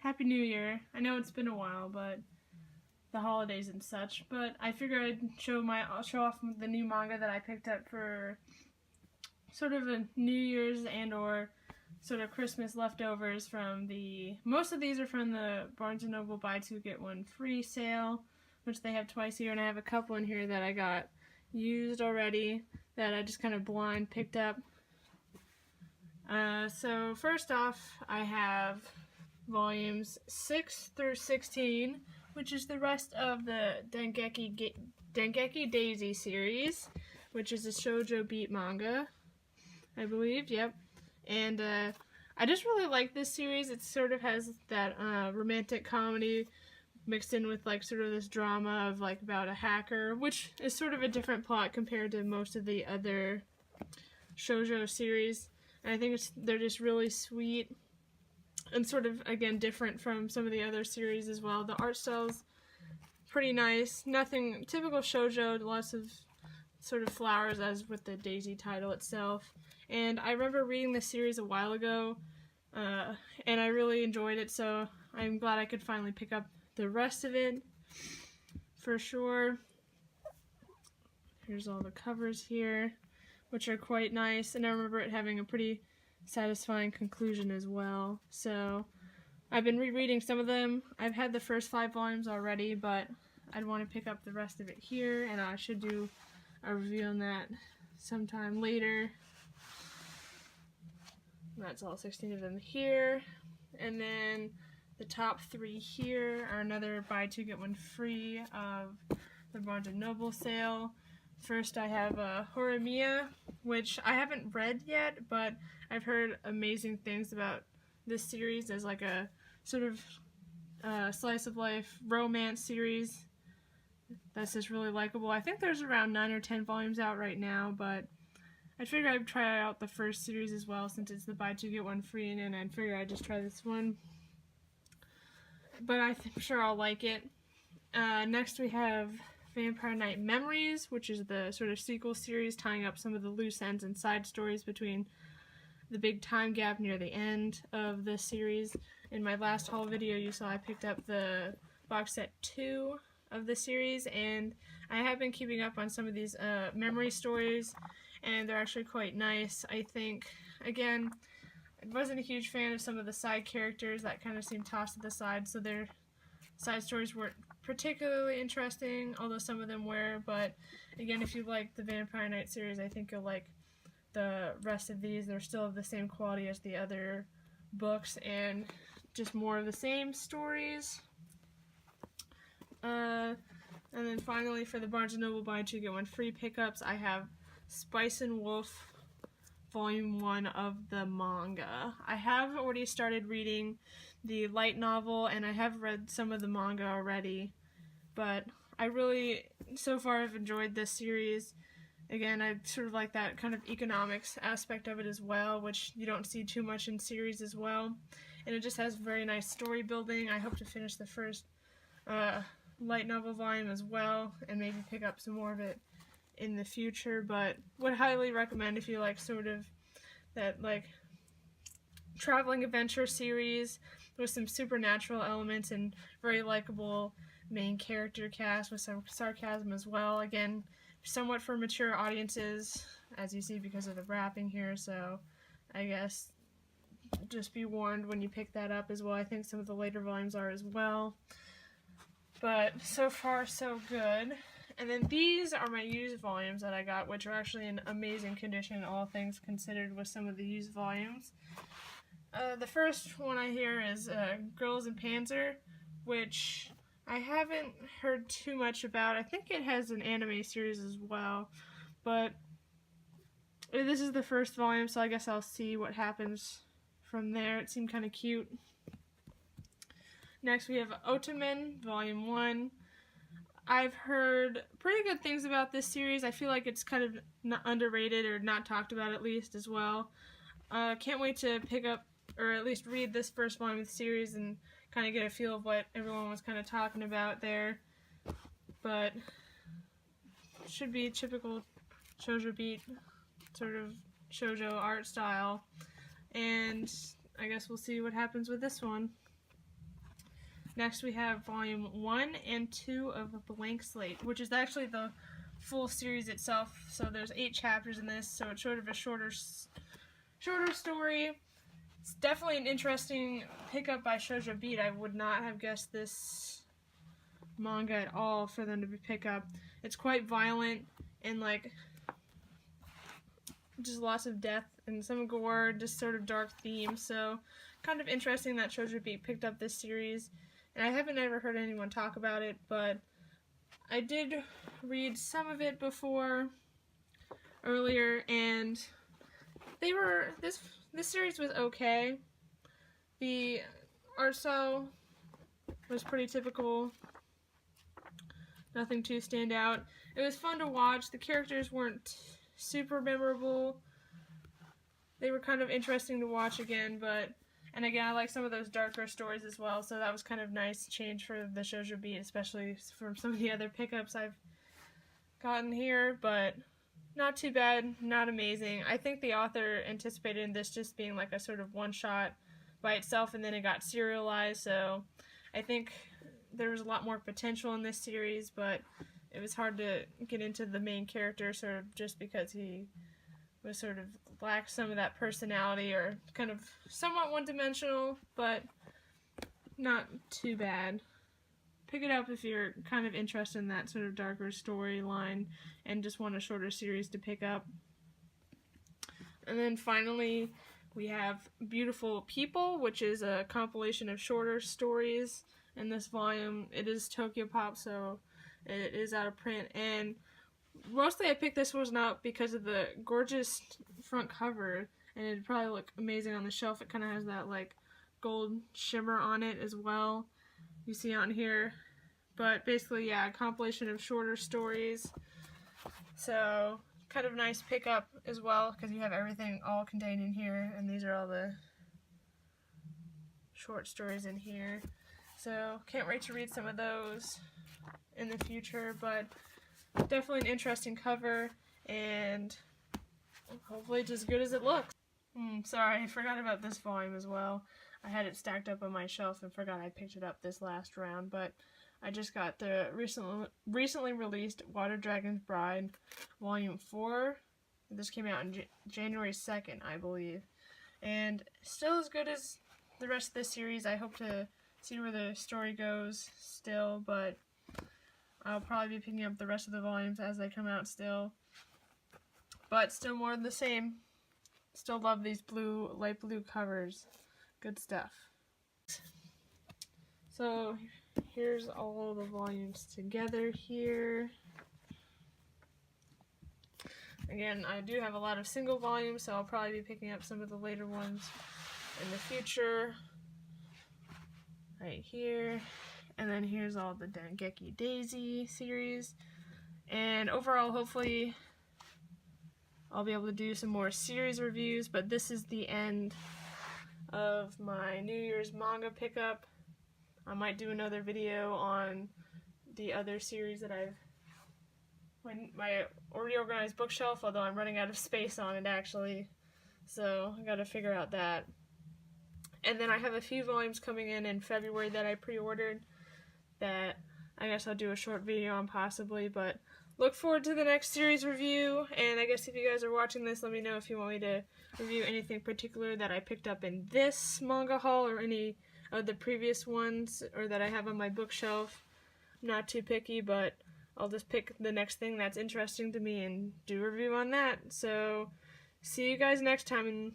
Happy New Year. I know it's been a while, but the holidays and such. But I figured I'd show off the new manga that I picked up for sort of a New Year's and or sort of Christmas leftovers from most of these are from the Barnes & Noble buy two get one free sale, which they have twice a year, and I have a couple in here that I got used already that I just kind of blind picked up. So first off, I have volumes 6 through 16, which is the rest of the Dengeki Daisy series, which is a shoujo beat manga, I believe, yep. And I just really like this series. It sort of has that romantic comedy mixed in with like sort of this drama of like about a hacker, which is sort of a different plot compared to most of the other shoujo series. And I think they're just really sweet and sort of, again, different from some of the other series as well. The art style's pretty nice. Nothing typical shoujo, lots of sort of flowers as with the Daisy title itself. And I remember reading this series a while ago, and I really enjoyed it, so I'm glad I could finally pick up the rest of it, for sure. Here's all the covers here, which are quite nice, and I remember it having a pretty satisfying conclusion as well. So I've been rereading some of them. I've had the first 5 volumes already, but I'd want to pick up the rest of it here, and I should do a review on that sometime later. That's all 16 of them here. And then the top 3 here are another buy 2 get 1 free of the Barnes & Noble sale. First I have Horomia, which I haven't read yet, but I've heard amazing things about this series as like a sort of slice of life romance series that's just really likable. I think there's around 9 or 10 volumes out right now, but I figured I'd try out the first series as well since it's the buy 2 get 1 free, and I figured I'd just try this one. But I'm sure I'll like it. Next we have Vampire Knight Memories, which is the sort of sequel series tying up some of the loose ends and side stories between the big time gap near the end of the series. In my last haul video you saw I picked up the box set 2 of the series, and I have been keeping up on some of these memory stories, and they're actually quite nice. I think, again, I wasn't a huge fan of some of the side characters that kind of seemed tossed to the side, so their side stories weren't particularly interesting, although some of them were. But again, if you like the Vampire Knight series, I think you'll like the rest of these. They're still of the same quality as the other books and just more of the same stories. And then finally, for the Barnes & Noble buy 2 get 1 free pickups, I have Spice and Wolf Volume 1 of the manga. I have already started reading the light novel, and I have read some of the manga already, but I really, so far, have enjoyed this series. Again, I sort of like that kind of economics aspect of it as well, which you don't see too much in series as well, and it just has very nice story building. I hope to finish the first light novel volume as well, and maybe pick up some more of it in the future, but would highly recommend if you like sort of that like traveling adventure series with some supernatural elements and very likable main character cast with some sarcasm as well. Again, somewhat for mature audiences, as you see because of the wrapping here, so I guess just be warned when you pick that up as well. I think some of the later volumes are as well, but so far so good. And then these are my used volumes that I got, which are actually in amazing condition, all things considered, with some of the used volumes. The first one I hear is Girls in Panzer, which I haven't heard too much about. I think it has an anime series as well, but this is the first volume, so I guess I'll see what happens from there. It seemed kind of cute. Next we have Ottoman, Volume 1. I've heard pretty good things about this series. I feel like it's kind of underrated, or not talked about at least, as well. Can't wait to pick up, or at least read this first volume of the series and kind of get a feel of what everyone was kind of talking about there. But should be typical shoujo beat, sort of shoujo art style. And I guess we'll see what happens with this one. Next we have volume 1 and 2 of Blank Slate, which is actually the full series itself. So there's 8 chapters in this, so it's sort of a shorter story. It's definitely an interesting pickup by Shoujo Beat. I would not have guessed this manga at all for them to pick up. It's quite violent and like just lots of death and some gore, just sort of dark themes. So kind of interesting that Shoujo Beat picked up this series. And I haven't ever heard anyone talk about it, but I did read some of it before earlier, and this series was okay. The art style was pretty typical. Nothing too stand out. It was fun to watch. The characters weren't super memorable. They were kind of interesting to watch again, and again, I like some of those darker stories as well, so that was kind of nice change for the Shoujo Beat, especially from some of the other pickups I've gotten here, but not too bad, not amazing. I think the author anticipated this just being like a sort of one-shot by itself, and then it got serialized, so I think there was a lot more potential in this series, but it was hard to get into the main character sort of just because he was sort of lacked some of that personality, or kind of somewhat one-dimensional, but not too bad. Pick it up if you're kind of interested in that sort of darker storyline and just want a shorter series to pick up. And then finally we have Beautiful People, which is a compilation of shorter stories in this volume. It is Tokyo Pop, so it is out of print, and mostly I picked this one up because of the gorgeous front cover, and it'd probably look amazing on the shelf. It kind of has that like gold shimmer on it as well, you see on here. But basically, yeah, a compilation of shorter stories. So kind of nice pickup as well, because you have everything all contained in here, and these are all the short stories in here. So can't wait to read some of those in the future, but definitely an interesting cover, and hopefully it's as good as it looks. Sorry, I forgot about this volume as well. I had it stacked up on my shelf and forgot I picked it up this last round, but I just got the recently released Water Dragon's Bride Volume 4. This came out on January 2nd, I believe. And still as good as the rest of this series. I hope to see where the story goes still, but I'll probably be picking up the rest of the volumes as they come out still. But still more of the same. Still love these blue, light blue covers. Good stuff. So here's all the volumes together here. Again, I do have a lot of single volumes, so I'll probably be picking up some of the later ones in the future. Right here. And then here's all the Dengeki Daisy series. And overall, hopefully, I'll be able to do some more series reviews, but this is the end of my New Year's manga pickup. I might do another video on the other series that I've my already organized bookshelf, although I'm running out of space on it actually, so I gotta figure out that. And then I have a few volumes coming in February that I pre-ordered that I guess I'll do a short video on possibly, but look forward to the next series review. And I guess if you guys are watching this, let me know if you want me to review anything particular that I picked up in this manga haul or any of the previous ones or that I have on my bookshelf. I'm not too picky, but I'll just pick the next thing that's interesting to me and do a review on that. So see you guys next time, and